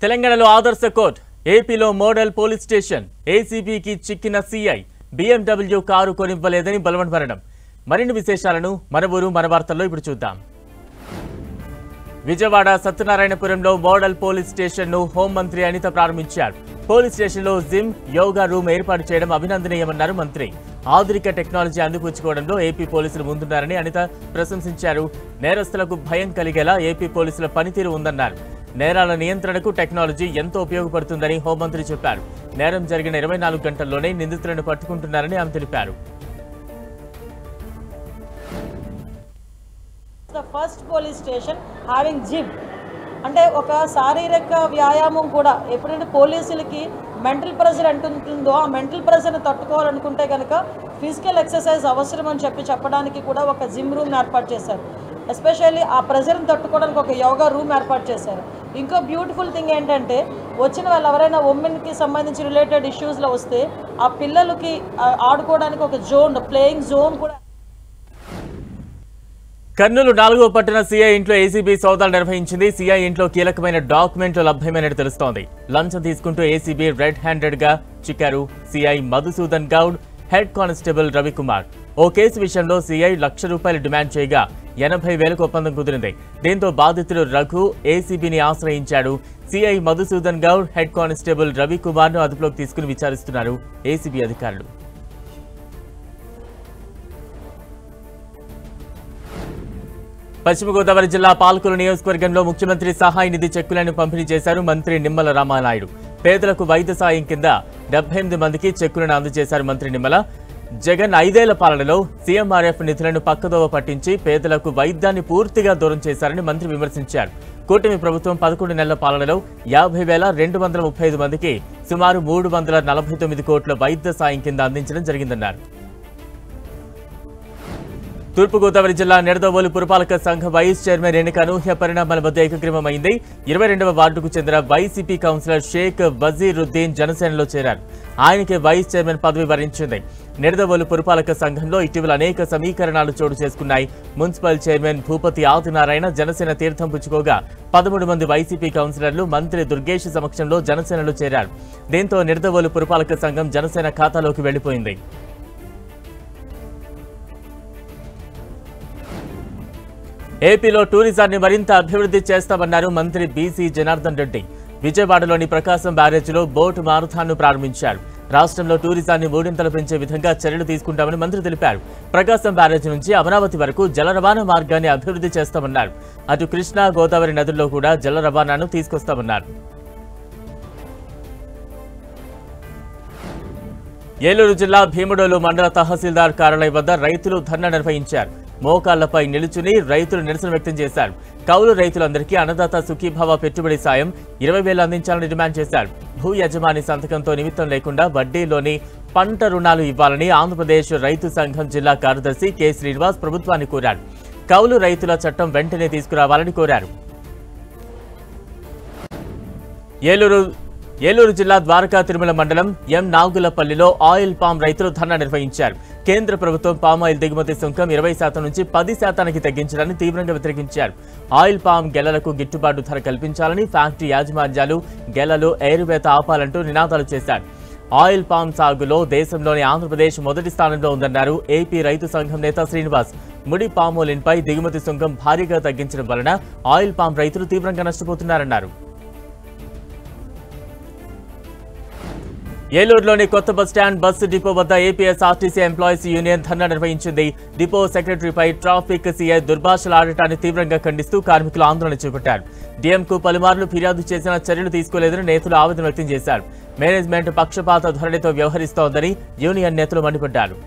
తెలంగాణలో ఆదర్శ కోర్ట్, ఏపీలో మోడల్ పోలీస్ స్టేషన్, ఏసీబీకి చిక్కిన సీఐ, BMW కారు కొనివ్వలేదని బలవన్మరణం. మరిన్ని విశేషాలను మన ఊరు మన వార్తల్లో ఇప్పుడు చూద్దాం. విజయవాడ సత్యనారాయణపురంలో మోడల్ పోలీస్ స్టేషన్ ను హోంమంత్రి అనిత ప్రారంభించారు. పోలీస్ స్టేషన్ లో జిమ్, యోగా రూమ్ ఏర్పాటు చేయడం అభినందనీయమన్నారు మంత్రి. ఆధునిక టెక్నాలజీ అందిపుచ్చుకోవడంలో ఏపీ పోలీసులు ముందున్నారని అనిత ప్రశంసించారు. నేరస్తులకు భయం కలిగేలా ఏపీ పోలీసుల పనితీరు ఉందన్నారు. నేరాల నియంత్రణకు టెక్నాలజీ ఎంతో ఉపయోగపడుతుందని హోంమంత్రి చెప్పారు. నేరం జరిగిన 24 గంటల్లోనే నిందితులను పట్టుకుంటున్నారని ఆమె తెలిపారు. The first police station having gym అంటే ఒక శారీరక వ్యాయామం కూడా ఎప్పుడైతే పోలీసులకి మెంటల్ ప్రెషర్ అంటుందో ఆ మెంటల్ ప్రెషర్ని తట్టుకోవాలనుకుంటే కనుక ఫిజికల్ ఎక్సర్సైజ్ అవసరం అని చెప్పడానికి కూడా ఒక జిమ్ రూమ్ ఏర్పాటు చేశారు. ఎస్పెషల్లీ ఆ ప్రెషర్ని తట్టుకోవడానికి ఒక యోగా రూమ్ ఏర్పాటు చేశారు. ఇంకో బ్యూటిఫుల్ థింగ్ ఏంటంటే వచ్చిన వాళ్ళు ఎవరైనా ఉమెన్కి సంబంధించి రిలేటెడ్ ఇష్యూస్లో వస్తే ఆ పిల్లలకి ఆడుకోవడానికి ఒక జోన్, ప్లేయింగ్ జోన్ కూడా. కర్నూలు 4వ పట్టణ సీఐ ఇంట్లో ఏసీబీ సోదాలు నిర్వహించింది. సీఐ ఇంట్లో కీలకమైన డాక్యుమెంట్లు లభ్యమైనట్టు తెలుస్తోంది. లంచం తీసుకుంటూ ఏసీబీ రెడ్ హ్యాండెడ్ గా చిక్కారు CI Madhusudan Goud, head constable Ravikumar. ఓ కేసు విషయంలో సీఐ ₹1,00,000 డిమాండ్ చేయగా 80,000కు ఒప్పందం కుదిరింది. దీంతో బాధితుడు రఘు ఏసీబీని ఆశ్రయించాడు. CI Madhusudan Goud, head constable Ravikumar ను అదుపులోకి తీసుకుని విచారిస్తున్నారు ఏసీబీ అధికారులు. పశ్చిమ గోదావరి జిల్లా పాలకొల్లు నియోజకవర్గంలో ముఖ్యమంత్రి సహాయ నిధి చెక్కులను పంపిణీ చేశారు మంత్రి నిమ్మల రామానాయుడు. పేదలకు వైద్య సాయం కింద 78 మందికి చెక్కులను అందజేశారు మంత్రి నిమ్మల. జగన్ 5 ఏళ్ల పాలనలో సీఎంఆర్ఎఫ్ నిధులను పక్కదోవ పట్టించి పేదలకు వైద్యాన్ని పూర్తిగా దూరం చేశారని మంత్రి విమర్శించారు. కూటమి ప్రభుత్వం 11 నెలల పాలనలో 50,235 మందికి సుమారు 349 కోట్ల వైద్య సాయం కింద అందించడం జరిగిందన్నారు. తూర్పుగోదావరి జిల్లా నిడదవోలు పురపాలక సంఘ వైస్ చైర్మన్ ఎన్నిక అనూహ్య పరిణామాల మధ్య ఏకగ్రీవమైంది. 22వ వార్డుకు చెందిన వైసీపీ కౌన్సిలర్ షేక్ వజీరుద్దీన్ జనసేనలో చేరారు. ఆయనకే వైస్ చైర్మన్ పదవి వరించింది. నిడదవోలు పురపాలక సంఘంలో ఇటీవల అనేక సమీకరణాలు చోటు చేసుకున్నాయి. మున్సిపల్ చైర్మన్ భూపతి ఆదినారాయణ జనసేన తీర్థం పుచ్చుకోగా 13 మంది వైసీపీ కౌన్సిలర్లు మంత్రి దుర్గేష్ సమక్షంలో జనసేనలో చేరారు. దీంతో నిడదవోలు పురపాలక సంఘం జనసేన ఖాతాలోకి వెళ్లిపోయింది. ఏపీలో టూరిజాన్ని మరింత అభివృద్ధి చేస్తామన్నారు మంత్రి బీసీ జనార్దన్ రెడ్డి. విజయవాడలోని ప్రకాశం బ్యారేజీలో బోటు మారథాన్ను ప్రారంభించారు. రాష్ట్రంలో టూరిజాన్ని మూడింతలు పెంచే విధంగా చర్యలు తీసుకుంటామని మంత్రి తెలిపారు. ప్రకాశం బ్యారేజీ నుంచి అమరావతి వరకు జల రవాణా మార్గాన్ని అభివృద్ధి చేస్తామన్నారు. అటు కృష్ణా, గోదావరి నదుల్లో కూడా జల రవాణాను తీసుకొస్తామన్నారు. ఏలూరు జిల్లా భీముడోలు మండల తహసీల్దార్ కార్యాలయం వద్ద రైతులు ధర్నా నిర్వహించారు. మోకాళ్లపై నిలుచుని రైతులు నిరసన వ్యక్తం చేశారు. కౌలు రైతులందరికీ అన్నదాత సుఖీభావ పెట్టుబడి సాయం 20,000 అందించాలని డిమాండ్ చేశారు. భూ యజమాని సంతకంతో నిమిత్తం లేకుండా వడ్డీలోని పంట రుణాలు ఇవ్వాలని ఆంధ్రప్రదేశ్ రైతు సంఘం జిల్లా కార్యదర్శి కె శ్రీనివాస్ ప్రభుత్వాన్ని కోరారు. కౌలు రైతుల చట్టం వెంటనే తీసుకురావాలని కోరారు. ఏలూరు జిల్లా ద్వారకా తిరుమల మండలం ఎం నాగులపల్లిలో ఆయిల్ పామ్ రైతులు ధర్నా నిర్వహించారు. కేంద్ర ప్రభుత్వం పామాయిల్ దిగుమతి సుంకం 20% నుంచి 10% తగ్గించడాన్ని తీవ్రంగా వ్యతిరేకించారు. ఆయిల్ పామ్ గెలలకు గిట్టుబాటు ధర కల్పించాలని, ఫ్యాక్టరీ యాజమాన్యాలు గెలలు ఏరువేత ఆపాలంటూ నినాదాలు చేశారు. ఆయిల్ పామ్ సాగులో దేశంలోని ఆంధ్రప్రదేశ్ మొదటి స్థానంలో ఉందన్నారు ఏపీ రైతు సంఘం నేత శ్రీనివాస్. ముడి పామోలిన్పై దిగుమతి సుంకం భారీగా తగ్గించడం వలన ఆయిల్ పామ్ రైతులు తీవ్రంగా నష్టపోతున్నారన్నారు. ఏలూరులోని కొత్త బస్టాండ్ బస్సు డిపో వద్ద ఏపీఎస్ఆర్టీసీ ఎంప్లాయీస్ యూనియన్ ధర్నా నిర్వహించింది. డిపో సెక్రటరీపై ట్రాఫిక్ సీఐ దుర్భాషలు ఆడటాన్ని తీవ్రంగా ఖండిస్తూ కార్మికులు ఆందోళన చేపట్టారు. డీఎంకు పలుమార్లు ఫిర్యాదు చేసినా చర్యలు తీసుకోలేదని నేతలు ఆవేదన వ్యక్తం చేశారు. మేనేజ్మెంట్ పక్షపాత ధోరణితో వ్యవహరిస్తోందని యూనియన్ నేతలు మండిపడ్డారు.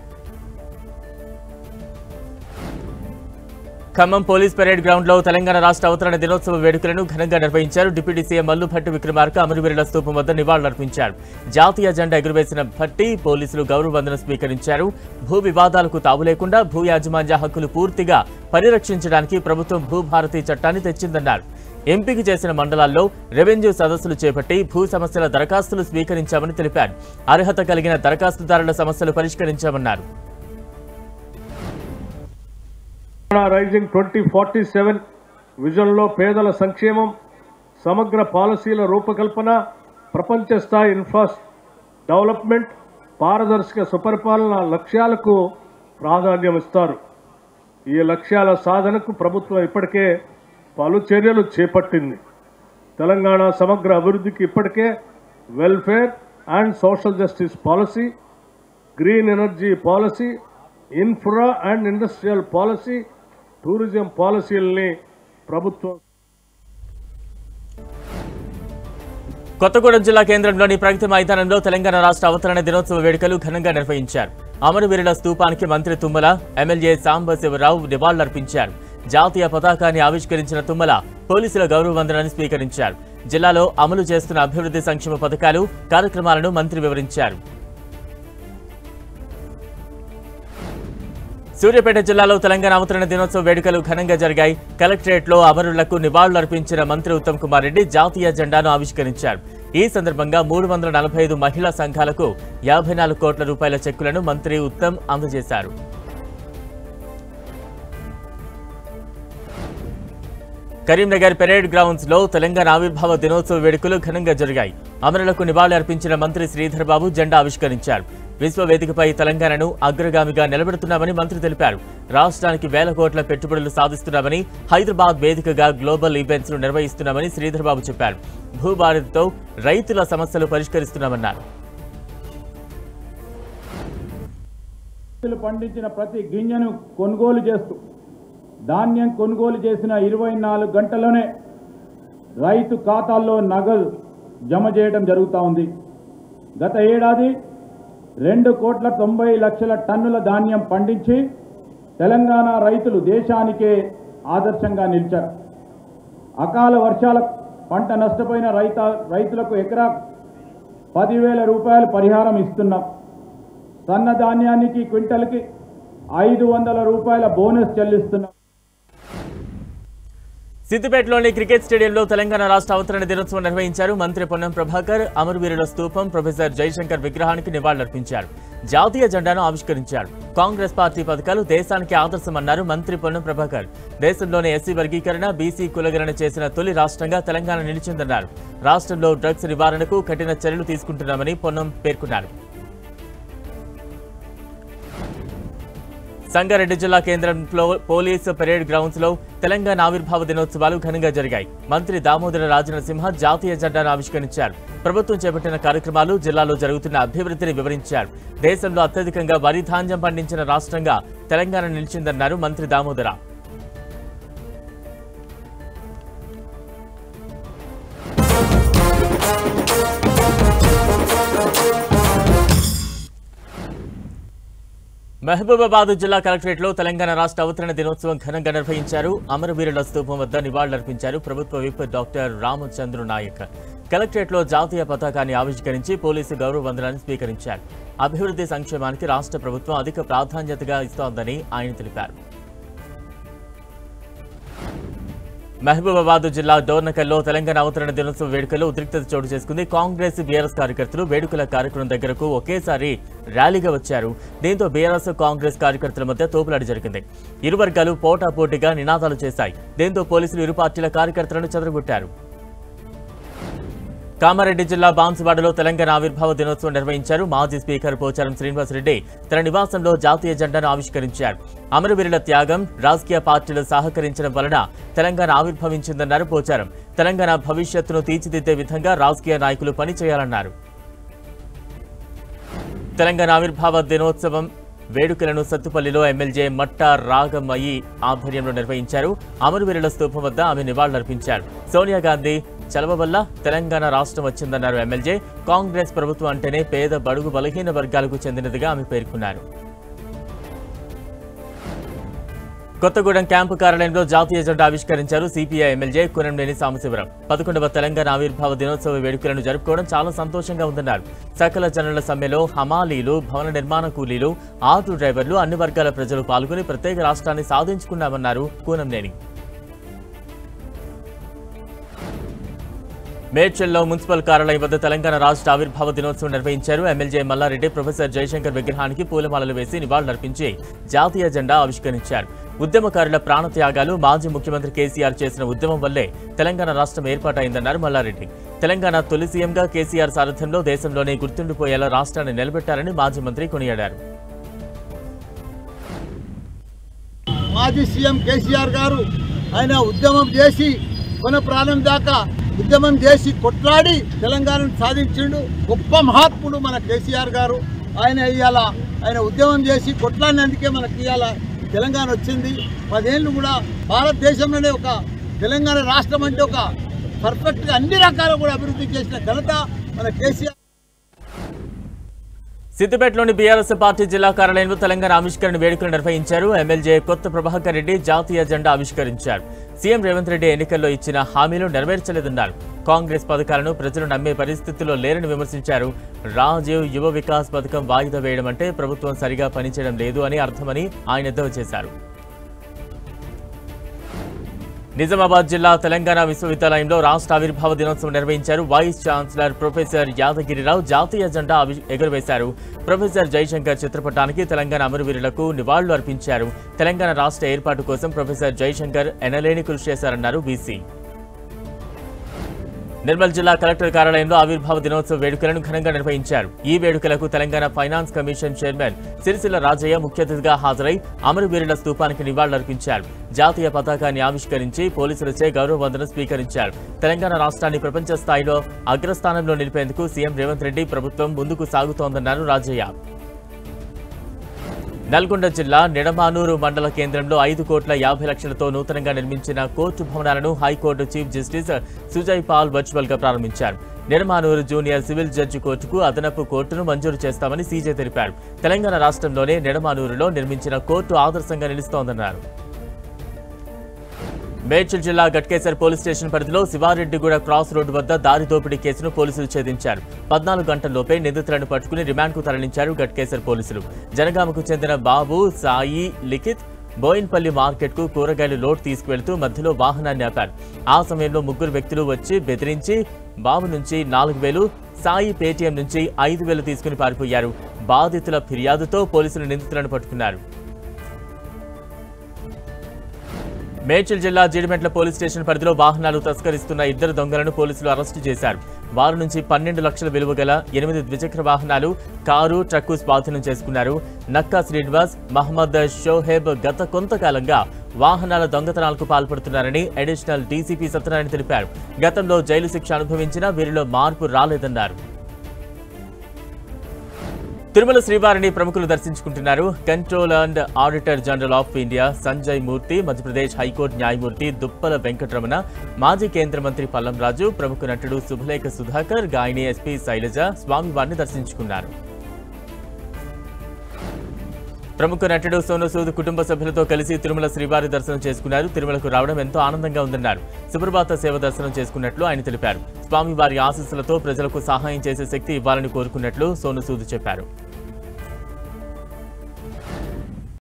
ఖమ్మం పోలీస్ పెరేడ్ గ్రౌండ్ లో తెలంగాణ రాష్ట్ర అవతరణ దినోత్సవ వేడుకలను ఘనంగా నిర్వహించారు. డిప్యూటీ సీఎం మల్లుభట్టి విక్రమార్క అమరవీరుల స్తూపం వద్ద నివాళులర్పించారు. జాతీయ జెండా ఎగురవేసిన భట్టి పోలీసులు గౌరవ వందనం స్వీకరించారు. భూ వివాదాలకు తావు లేకుండా భూ యాజమాన్య హక్కులు పూర్తిగా పరిరక్షించడానికి ప్రభుత్వం భూభారతి చట్టాన్ని తెచ్చిందన్నారు. ఎంపిక చేసిన మండలాల్లో రెవెన్యూ సదస్సులు చేపట్టి భూ సమస్యల దరఖాస్తులు స్వీకరించామని తెలిపారు. అర్హత కలిగిన దరఖాస్తుదారుల సమస్యలు పరిష్కరించామన్నారు. రైజింగ్ 2047 విజన్లో పేదల సంక్షేమం, సమగ్ర పాలసీల రూపకల్పన, ప్రపంచ స్థాయి డెవలప్మెంట్, పారదర్శక సుపరిపాలన లక్ష్యాలకు ప్రాధాన్యం ఇస్తారు. ఈ లక్ష్యాల సాధనకు ప్రభుత్వం ఇప్పటికే పలు చర్యలు చేపట్టింది. తెలంగాణ సమగ్ర అభివృద్ధికి ఇప్పటికే welfare and social justice policy, green energy policy, infra and industrial policy, tourism పాలసీలని ప్రభుత్వం. కొత్తగూడెం జిల్లా కేంద్రంలోని ప్రగతి మైదానంలో తెలంగాణ రాష్ట్ర అవతరణ దినోత్సవ వేడుకలు ఘనంగా నిర్వహించారు. అమరవీరుల స్తూపానికి మంత్రి తుమ్మల, ఎమ్మెల్యే సాంబశివరావు నివాళులర్పించారు. జాతీయ పతాకాన్ని ఆవిష్కరించిన తుమ్మల పోలీసుల గౌరవ వందనాన్ని స్వీకరించారు. జిల్లాలో అమలు చేస్తున్న అభివృద్ధి సంక్షేమ పథకాలు, కార్యక్రమాలను మంత్రి వివరించారు. సూర్యాపేట జిల్లాలో తెలంగాణ అవతరణ దినోత్సవ వేడుకలు ఘనంగా జరిగాయి. కలెక్టరేట్లో అమరులకు నివాళులర్పించిన మంత్రి ఉత్తమ్ కుమార్ రెడ్డి జాతీయ జెండాను ఆవిష్కరించారు. ఈ సందర్భంగా 345 మహిళా సంఘాలకు 54 కోట్ల రూపాయల చెక్కులను మంత్రి ఉత్తమ్ అందజేశారు. కరీంనగర్ పెరేడ్ గ్రౌండ్స్ లో తెలంగాణ ఆవిర్భావ దినోత్సవ వేడుకలు ఘనంగా జరిగాయి. అమరులకు నివాళి అర్పించిన మంత్రి శ్రీధర్ బాబు జెండా ఆవిష్కరించారు. విశ్వవేదికపై తెలంగాణను అగ్రగామిగా నిలబెడుతున్నామని మంత్రి తెలిపారు. రాష్ట్రానికి వేల కోట్ల పెట్టుబడులు సాధిస్తున్నామని, హైదరాబాద్ వేదికగా గ్లోబల్ ఈవెంట్స్ ను నిర్వహిస్తున్నామని శ్రీధర్ బాబు చెప్పారు. భూభారతితో రైతుల సమస్యలు పరిష్కరిస్తున్నామన్నారు. పండించిన ప్రతి గింజను కొనుగోలు చేస్తూ ధాన్యం కొనుగోలు చేసిన 24 గంటల్లోనే రైతు ఖాతాల్లో నగదు జమ చేయడం జరుగుతూ ఉంది. గత ఏడాది 2,90,00,000 టన్నుల ధాన్యం పండించి తెలంగాణ రైతులు దేశానికే ఆదర్శంగా నిలిచారు. అకాల వర్షాల పంట నష్టపోయిన రైతులకు ఎకరా 10,000 రూపాయలు పరిహారం ఇస్తున్నాం. సన్న ధాన్యానికి క్వింటల్కి 500 రూపాయల బోనస్ చెల్లిస్తున్నాం. సిద్దిపేటలోని క్రికెట్ స్టేడియంలో తెలంగాణ రాష్ట్ర అవతరణ దినోత్సవం నిర్వహించారు. మంత్రి పొన్నం ప్రభాకర్ అమరవీరుల స్తూపం, ప్రొఫెసర్ జయశంకర్ విగ్రహానికి నివాళులర్పించారు. జాతీయ జెండాను ఆవిష్కరించారు. కాంగ్రెస్ పార్టీ పథకాలు దేశానికి ఆదర్శమన్నారు మంత్రి పొన్నం ప్రభాకర్. దేశంలోనే ఎస్సీ వర్గీకరణ, బీసీ కులగణన చేసిన తొలి రాష్ట్రంగా తెలంగాణ నిలిచిందన్నారు. రాష్ట్రంలో డ్రగ్స్ నివారణకు కఠిన చర్యలు తీసుకుంటున్నామని పొన్నం పేర్కొన్నారు. సంగారెడ్డి జిల్లా కేంద్రంలో పోలీసు పెరేడ్ గ్రౌండ్స్ లో తెలంగాణ ఆవిర్భావ దినోత్సవాలు ఘనంగా జరిగాయి. మంత్రి దామోదర రాజనరసింహ జాతీయ జెండాను ఆవిష్కరించారు. ప్రభుత్వం చేపట్టిన కార్యక్రమాలు, జిల్లాలో జరుగుతున్న అభివృద్ధిని వివరించారు. దేశంలో అత్యధికంగా వరి ధాన్యం పండించిన రాష్ట్రంగా తెలంగాణ నిలిచిందన్నారు మంత్రి దామోదర. మహబూబాబాద్ జిల్లా కలెక్టరేట్లో తెలంగాణ రాష్ట్ర అవతరణ దినోత్సవం ఘనంగా నిర్వహించారు. అమరవీరుల స్తూపం వద్ద నివాళులర్పించారు ప్రభుత్వ విప్ డాక్టర్ రామచంద్ర నాయక్. కలెక్టరేట్లో జాతీయ పతాకాన్ని ఆవిష్కరించి పోలీసు గౌరవ వందనాన్ని స్వీకరించారు. అభివృద్ధి సంక్షేమానికి రాష్ట్ర ప్రభుత్వం అధిక ప్రాధాన్యతగా ఇస్తోందని ఆయన తెలిపారు. మహబూబాబాద్ జిల్లా డోర్నకల్లో తెలంగాణ అవతరణ దినోత్సవ వేడుకల్లో ఉద్రిక్తత చోటు చేసుకుంది. కాంగ్రెస్, బీఆర్ఎస్ కార్యకర్తలు వేడుకల కార్యక్రమం దగ్గరకు ఒకేసారి ర్యాలీగా వచ్చారు. దీంతో బీఆర్ఎస్, కాంగ్రెస్ కార్యకర్తల మధ్య తోపులాట జరిగింది. ఇరు వర్గాలు పోటాపోటీగా నినాదాలు చేశాయి. దీంతో పోలీసులు ఇరు పార్టీల కార్యకర్తలను చెదరగొట్టారు. కామారెడ్డి జిల్లా బాన్సువాడలో తెలంగాణ ఆవిర్భావ దినోత్సవం నిర్వహించారు. మాజీ స్పీకర్ పోచారం శ్రీనివాసరెడ్డి తన నివాసంలో జాతీయ జెండాను ఆవిష్కరించారు. అమరవీరుల త్యాగం, రాజకీయ పార్టీలు సహకరించడం వలన తెలంగాణ ఆవిర్భవించిందన్నారు పోచారం. తెలంగాణ భవిష్యత్తును తీర్చిదిద్దే విధంగా రాజకీయ నాయకులు పనిచేయాలన్నారు. తెలంగాణ ఆవిర్భావ దినోత్సవం వేడుకలను సత్తుపల్లిలో ఎమ్మెల్యే మట్టా రాగమయ్యి ఆధ్వర్యంలో నిర్వహించారు. అమరవీరుల స్తూపం వద్ద ఆమె నివాళులర్పించారు. సోనియా గాంధీ చలవ వల్ల తెలంగాణ రాష్ట్రం వచ్చిందన్నారు ఎమ్మెల్యే. కాంగ్రెస్ ప్రభుత్వం అంటేనే పేద, బడుగు, బలహీన వర్గాలకు చెందినదిగా ఆమె పేర్కొన్నారు. కొత్తగూడెం క్యాంపు కార్యాలయంలో జాతీయ జెండా ఆవిష్కరించారు సిపిఐ ఎమ్మెల్యే కూనంనేని సాంబశివరావు. 11వ తెలంగాణ ఆవిర్భావ దినోత్సవ వేడుకలను జరుపుకోవడం చాలా సంతోషంగా ఉందన్నారు. సకల జనుల సమ్మెలో హమాలీలు, భవన నిర్మాణ కూలీలు, ఆటో డ్రైవర్లు, అన్ని వర్గాల ప్రజలు పాల్గొని ప్రత్యేక రాష్ట్రాన్ని సాధించుకున్నామన్నారు కూనంనేని. మేడ్చల్లో మున్సిపల్ కార్యాలయం వద్ద తెలంగాణ రాష్ట్ర ఆవిర్భావ దినోత్సవం నిర్వహించారు. ఎమ్మెల్యే మల్లారెడ్డి ప్రొఫెసర్ జయశంకర్ విగ్రహానికి పూలమాలలు వేసి నివాళులర్పించి జాతీయ జెండా ఆవిష్కరించారు. ఉద్యమకారుల ప్రాణత్యాగాలు, మాజీ ముఖ్యమంత్రి కేసీఆర్ చేసిన ఉద్యమం వల్లే తెలంగాణ రాష్ట్రం ఏర్పాటైందన్నారు మల్లారెడ్డి. తెలంగాణ తొలి సీఎంగా కేసీఆర్ సారథ్యంలో దేశంలోనే గుర్తుండిపోయేలా రాష్ట్రాన్ని నిలబెట్టారని మాజీ మంత్రి కొనియాడారు. మాజీ సీఎం కేసీఆర్ గారు ఆయన ఉద్యమం చేసి కొన ప్రాణం దాకా ఉద్యమం చేసి కొట్లాడి తెలంగాణను సాధించిండు. గొప్ప మహాత్ముడు మన కేసీఆర్ గారు. ఆయన ఉద్యమం చేసి కొట్లాడినందుకే మనకి ఇవాళ తెలంగాణ వచ్చింది. 10 ఏళ్ళు కూడా భారతదేశంలోనే ఒక తెలంగాణ రాష్ట్రం అంటే ఒక పర్ఫెక్ట్గా అన్ని రకాలు కూడా అభివృద్ధి చేసిన ఘనత మన కేసీఆర్. సిద్దిపేటలోని బీఆర్ఎస్ పార్టీ జిల్లా కార్యాలయంలో తెలంగాణ ఆవిష్కరణ వేడుకలు నిర్వహించారు. ఎమ్మెల్యే కొత్త ప్రభాకర్ రెడ్డి జాతీయ జెండా ఆవిష్కరించారు. సీఎం రేవంత్ రెడ్డి ఎన్నికల్లో ఇచ్చిన హామీలు నెరవేర్చలేదన్నారు. కాంగ్రెస్ పథకాలను ప్రజలు నమ్మే పరిస్థితుల్లో లేరని విమర్శించారు. రాజీవ్ యువ వికాస్ పథకం వాయిదా వేయడం అంటే ప్రభుత్వం సరిగా పనిచేయడం లేదు అని అర్థమని ఆయన ఎద్దేవా చేశారు. నిజామాబాద్ జిల్లా తెలంగాణ విశ్వవిద్యాలయంలో రాష్ట్ర ఆవిర్భావ దినోత్సవం నిర్వహించారు. వైస్ ఛాన్సలర్ ప్రొఫెసర్ యాదగిరిరావు జాతీయ జెండా ఎగురవేశారు. ప్రొఫెసర్ జయశంకర్ చిత్రపటానికి తెలంగాణ అమరవీరులకు నివాళులు అర్పించారు. తెలంగాణ రాష్ట్ర ఏర్పాటు కోసం ప్రొఫెసర్ జయశంకర్ ఎనలేని కృషి చేశారన్నారు బీసీ. నిర్మల్ జిల్లా కలెక్టర్ కార్యాలయంలో ఆవిర్భావ దినోత్సవ వేడుకలను ఘనంగా నిర్వహించారు. ఈ వేడుకలకు Telangana finance commission chairman Sircilla Rajaiah ముఖ్య అతిథిగా హాజరై అమరవీరుల స్తూపానికి నివాళులర్పించారు. జాతీయ పతాకాన్ని ఆవిష్కరించి పోలీసులచే గౌరవ వందనం స్వీకరించారు. తెలంగాణ రాష్ట్రాన్ని ప్రపంచ స్థాయిలో అగ్రస్థానంలో నిలిపేందుకు సీఎం రేవంత్ రెడ్డి ప్రభుత్వం ముందుకు సాగుతోందన్నారు రాజయ్య. నల్గొండ జిల్లా నిడమానూరు మండల కేంద్రంలో 5,50,00,000తో నూతనంగా నిర్మించిన కోర్టు భవనాలను high court chief justice Sujay Paul virtual గా ప్రారంభించారు. నిడమానూరు జూనియర్ సివిల్ జడ్జి కోర్టుకు అదనపు కోర్టును మంజూరు చేస్తామని సీజే తెలిపారు. తెలంగాణ రాష్ట్రంలోనే నిడమానూరులో నిర్మించిన కోర్టు ఆదర్శంగా నిలుస్తోందన్నారు. మేడ్చల్ జిల్లా గట్కేసర్ పోలీస్ స్టేషన్ పరిధిలో శివారెడ్డిగూడ క్రాస్ రోడ్డు వద్ద దారి దోపిడీ కేసును పోలీసులు ఛేదించారు. 14 గంటల్లోపే నిందితులను పట్టుకుని రిమాండ్కు తరలించారు గట్కేసర్ పోలీసులు. జనగామకు చెందిన బాబు, సాయి, లిఖిత్ బోయిన్పల్లి మార్కెట్కు కూరగాయలు లోడ్ తీసుకువెళ్తూ మధ్యలో వాహనాన్ని ఆపారు. ఆ సమయంలో 3 వ్యక్తులు వచ్చి బెదిరించి బాబు నుంచి 4,000, సాయి పేటీఎం నుంచి 5,000 తీసుకుని పారిపోయారు. బాధితుల ఫిర్యాదుతో పోలీసులు నిందితులను పట్టుకున్నారు. మేడ్చల్ జిల్లా జీడిమెట్ల పోలీస్ స్టేషన్ పరిధిలో వాహనాలు తస్కరిస్తున్న 2 దొంగలను పోలీసులు అరెస్టు చేశారు. వారి నుంచి 12 లక్షల విలువ గల 8 ద్విచక్ర వాహనాలు, కారు, ట్రక్కు స్వాధీనం చేసుకున్నారు. నక్కా శ్రీనివాస్, మహమ్మద్ షోహెబ్ గత కొంతకాలంగా వాహనాల దొంగతనాలకు పాల్పడుతున్నారని అడిషనల్ డీసీపీ సత్యనారాయణ తెలిపారు. గతంలో జైలు శిక్ష అనుభవించినా వీరిలో మార్పు రాలేదన్నారు. తిరుమల శ్రీవారిని ప్రముఖులు దర్శించుకుంటున్నారు. Controller and auditor general of India Sanjay Murthy, Madhya Pradesh high court న్యాయమూర్తి దుప్పల వెంకటరమణ, మాజీ కేంద్ర మంత్రి పల్లం రాజు, ప్రముఖ నటుడు శుభలేఖ సుధాకర్, గాయని ఎస్పీ శైలజ స్వామివారిని దర్శించుకున్నారు. ప్రముఖ నటుడు సోను సూద్ కుటుంబ సభ్యులతో కలిసి తిరుమల శ్రీవారి దర్శనం చేసుకున్నారు. తిరుమలకు రావడం ఎంతో ఆనందంగా ఉందన్నారు. సుప్రభాత సేవ దర్శనం చేసుకున్నట్లు ఆయన తెలిపారు. స్వామివారి ఆశీస్సులతో ప్రజలకు సహాయం చేసే శక్తి ఇవ్వాలని కోరుకున్నట్లు సోను సూద్ చెప్పారు.